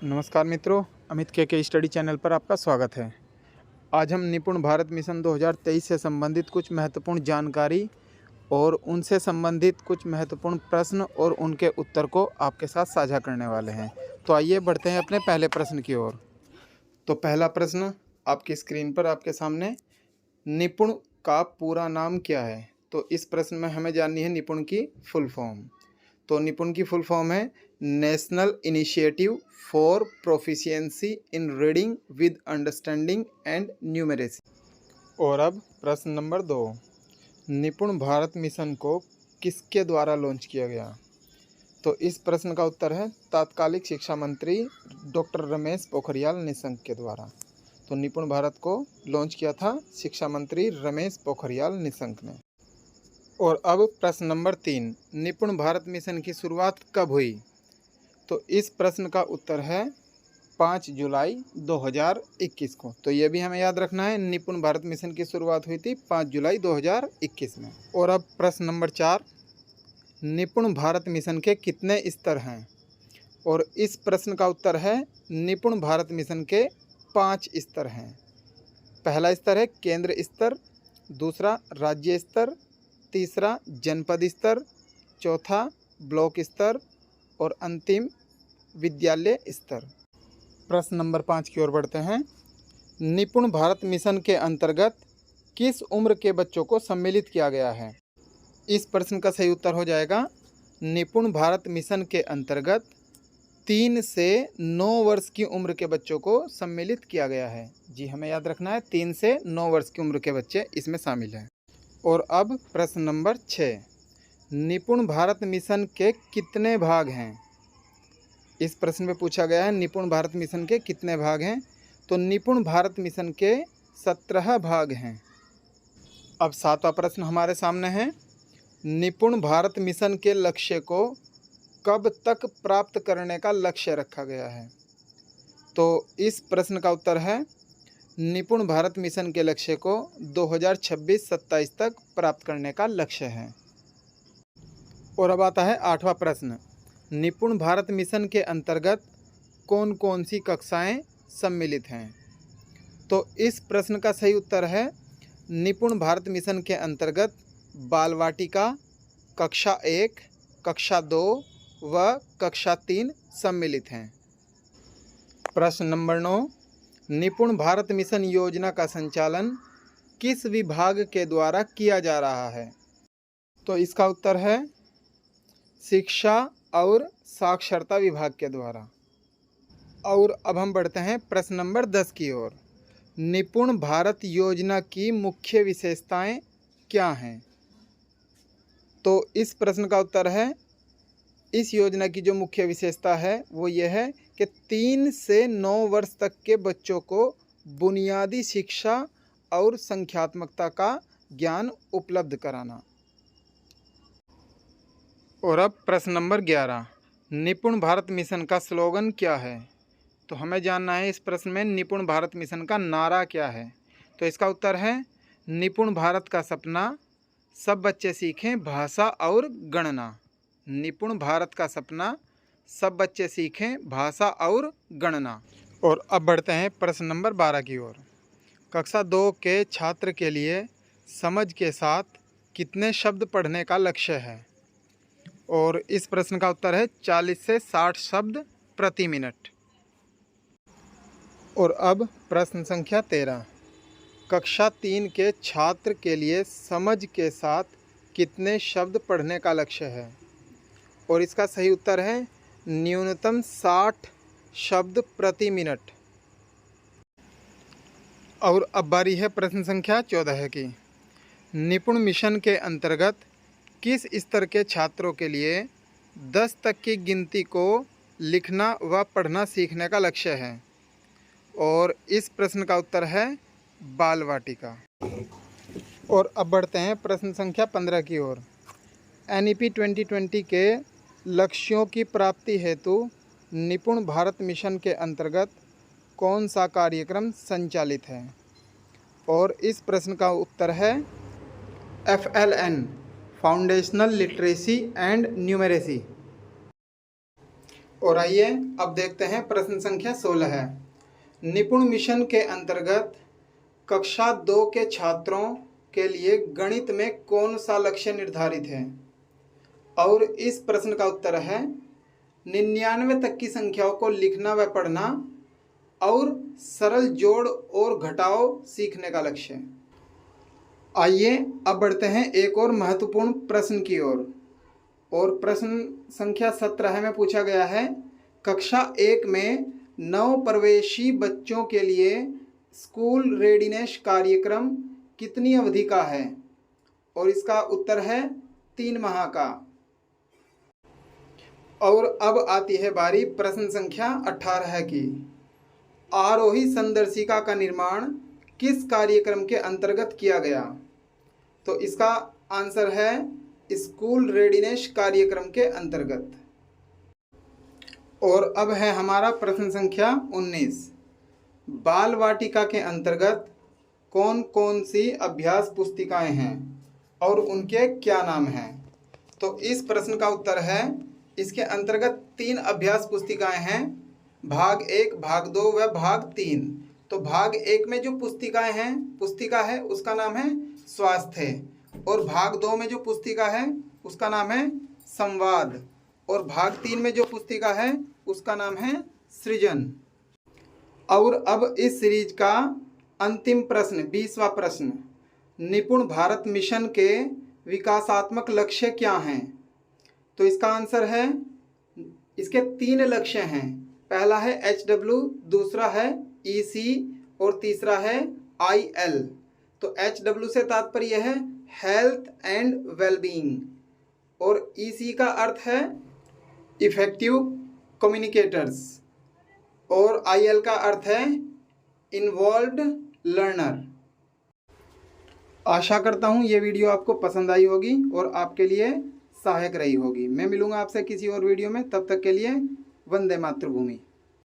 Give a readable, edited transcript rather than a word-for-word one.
नमस्कार मित्रों, अमित के स्टडी चैनल पर आपका स्वागत है। आज हम निपुण भारत मिशन 2023 से संबंधित कुछ महत्वपूर्ण जानकारी और उनसे संबंधित कुछ महत्वपूर्ण प्रश्न और उनके उत्तर को आपके साथ साझा करने वाले हैं। तो आइए बढ़ते हैं अपने पहले प्रश्न की ओर। तो पहला प्रश्न आपकी स्क्रीन पर आपके सामने, निपुण का पूरा नाम क्या है? तो इस प्रश्न में हमें जाननी है निपुण की फुल फॉर्म। तो निपुण की फुल फॉर्म है national initiative for proficiency in reading with understanding and numeracy. और अब प्रश्न नंबर 2, निपुण भारत मिशन को किसके द्वारा लॉन्च किया गया? तो इस प्रश्न का उत्तर है तात्कालिक शिक्षा मंत्री डॉक्टर रमेश पोखरियाल निशंक के द्वारा। तो निपुण भारत को लॉन्च किया था शिक्षा मंत्री रमेश पोखरियाल निशंक ने। और अब प्रश्न नंबर 3, निपुण भारत मिशन की शुरुआत कब हुई? तो इस प्रश्न का उत्तर है 5 जुलाई 2021 को। तो ये भी हमें याद रखना है, निपुण भारत मिशन की शुरुआत हुई थी 5 जुलाई 2021 में। और अब प्रश्न नंबर 4, निपुण भारत मिशन के कितने स्तर हैं? और इस प्रश्न का उत्तर है निपुण भारत मिशन के 5 स्तर हैं। पहला स्तर है केंद्र स्तर, दूसरा राज्य स्तर, तीसरा जनपद स्तर, चौथा ब्लॉक स्तर और अंतिम विद्यालय स्तर। प्रश्न नंबर 5 की ओर बढ़ते हैं। निपुण भारत मिशन के अंतर्गत किस उम्र के बच्चों को सम्मिलित किया गया है? इस प्रश्न का सही उत्तर हो जाएगा निपुण भारत मिशन के अंतर्गत 3 से 9 वर्ष की उम्र के बच्चों को सम्मिलित किया गया है। जी, हमें याद रखना है 3 से 9 वर्ष की उम्र के बच्चे इसमें शामिल हैं। और अब प्रश्न नंबर 6, निपुण भारत मिशन के कितने भाग हैं? इस प्रश्न में पूछा गया है निपुण भारत मिशन के कितने भाग हैं? तो निपुण भारत मिशन के 17 भाग हैं। अब 7वां प्रश्न हमारे सामने है, निपुण भारत मिशन के लक्ष्य को कब तक प्राप्त करने का लक्ष्य रखा गया है? तो इस प्रश्न का उत्तर है निपुण भारत मिशन के लक्ष्य को 2026-27 तक प्राप्त करने का लक्ष्य है। और अब आता है 8वां प्रश्न, निपुण भारत मिशन के अंतर्गत कौन कौन सी कक्षाएं सम्मिलित हैं? तो इस प्रश्न का सही उत्तर है निपुण भारत मिशन के अंतर्गत बाल वाटिका, कक्षा 1, कक्षा 2 व कक्षा 3 सम्मिलित हैं। प्रश्न नंबर 9, निपुण भारत मिशन योजना का संचालन किस विभाग के द्वारा किया जा रहा है? तो इसका उत्तर है शिक्षा और साक्षरता विभाग के द्वारा। और अब हम बढ़ते हैं प्रश्न नंबर 10 की ओर। निपुण भारत योजना की मुख्य विशेषताएं क्या हैं? तो इस प्रश्न का उत्तर है इस योजना की जो मुख्य विशेषता है वो ये है कि 3 से 9 वर्ष तक के बच्चों को बुनियादी शिक्षा और संख्यात्मकता का ज्ञान उपलब्ध कराना। और अब प्रश्न नंबर 11, निपुण भारत मिशन का स्लोगन क्या है? तो हमें जानना है इस प्रश्न में निपुण भारत मिशन का नारा क्या है? तो इसका उत्तर है निपुण भारत का सपना, सब बच्चे सीखें भाषा और गणना। निपुण भारत का सपना, सब बच्चे सीखें भाषा और गणना। और अब बढ़ते हैं प्रश्न नंबर 12 की ओर। कक्षा 2 के छात्र के लिए समझ के साथ कितने शब्द पढ़ने का लक्ष्य है? और इस प्रश्न का उत्तर है 40 से 60 शब्द प्रति मिनट। और अब प्रश्न संख्या 13, कक्षा 3 के छात्र के लिए समझ के साथ कितने शब्द पढ़ने का लक्ष्य है? और इसका सही उत्तर है न्यूनतम 60 शब्द प्रति मिनट। और अब बारी है प्रश्न संख्या 14 की। निपुण मिशन के अंतर्गत किस स्तर के छात्रों के लिए 10 तक की गिनती को लिखना व पढ़ना सीखने का लक्ष्य है? और इस प्रश्न का उत्तर है बाल वाटिका। और अब बढ़ते हैं प्रश्न संख्या 15 की ओर। NEP 2020 के लक्ष्यों की प्राप्ति हेतु निपुण भारत मिशन के अंतर्गत कौन सा कार्यक्रम संचालित है? और इस प्रश्न का उत्तर है FLN, foundational literacy and numeracy. और आइए अब देखते हैं प्रश्न संख्या 16 है। निपुण मिशन के अंतर्गत कक्षा 2 के छात्रों के लिए गणित में कौन सा लक्ष्य निर्धारित है? और इस प्रश्न का उत्तर है 99 तक की संख्याओं को लिखना व पढ़ना और सरल जोड़ और घटाव सीखने का लक्ष्य। आइए अब बढ़ते हैं एक और महत्वपूर्ण प्रश्न की ओर। और प्रश्न संख्या 17 में पूछा गया है, कक्षा 1 में नव प्रवेशी बच्चों के लिए स्कूल रेडीनेस कार्यक्रम कितनी अवधि का है? और इसका उत्तर है 3 माह का। और अब आती है बारी प्रश्न संख्या 18 की। आरोही संदर्शिका का निर्माण किस कार्यक्रम के अंतर्गत किया गया? तो इसका आंसर है स्कूल रेडीनेस कार्यक्रम के अंतर्गत। और अब है हमारा प्रश्न संख्या 19। बाल वाटिका के अंतर्गत कौन कौन सी अभ्यास पुस्तिकाएं हैं और उनके क्या नाम हैं? तो इस प्रश्न का उत्तर है, इसके अंतर्गत 3 अभ्यास पुस्तिकाएं हैं, भाग 1, भाग 2 व भाग 3। तो भाग 1 में जो पुस्तिका है उसका नाम है स्वास्थ्य, और भाग 2 में जो पुस्तिका है उसका नाम है संवाद, और भाग 3 में जो पुस्तिका है उसका नाम है सृजन। और अब इस सीरीज का अंतिम प्रश्न 20वां प्रश्न, निपुण भारत मिशन के विकासात्मक लक्ष्य क्या हैं? तो इसका आंसर है, इसके 3 लक्ष्य हैं। पहला है HW, दूसरा है EC और तीसरा है IL। तो HW से तात्पर्य है हेल्थ एंड वेलबींग, और EC का अर्थ है इफेक्टिव कम्युनिकेटर्स, और IL का अर्थ है इन्वॉल्व्ड लर्नर। आशा करता हूँ ये वीडियो आपको पसंद आई होगी और आपके लिए सहायक रही होगी। मैं मिलूंगा आपसे किसी और वीडियो में, तब तक के लिए वंदे मातृभूमि।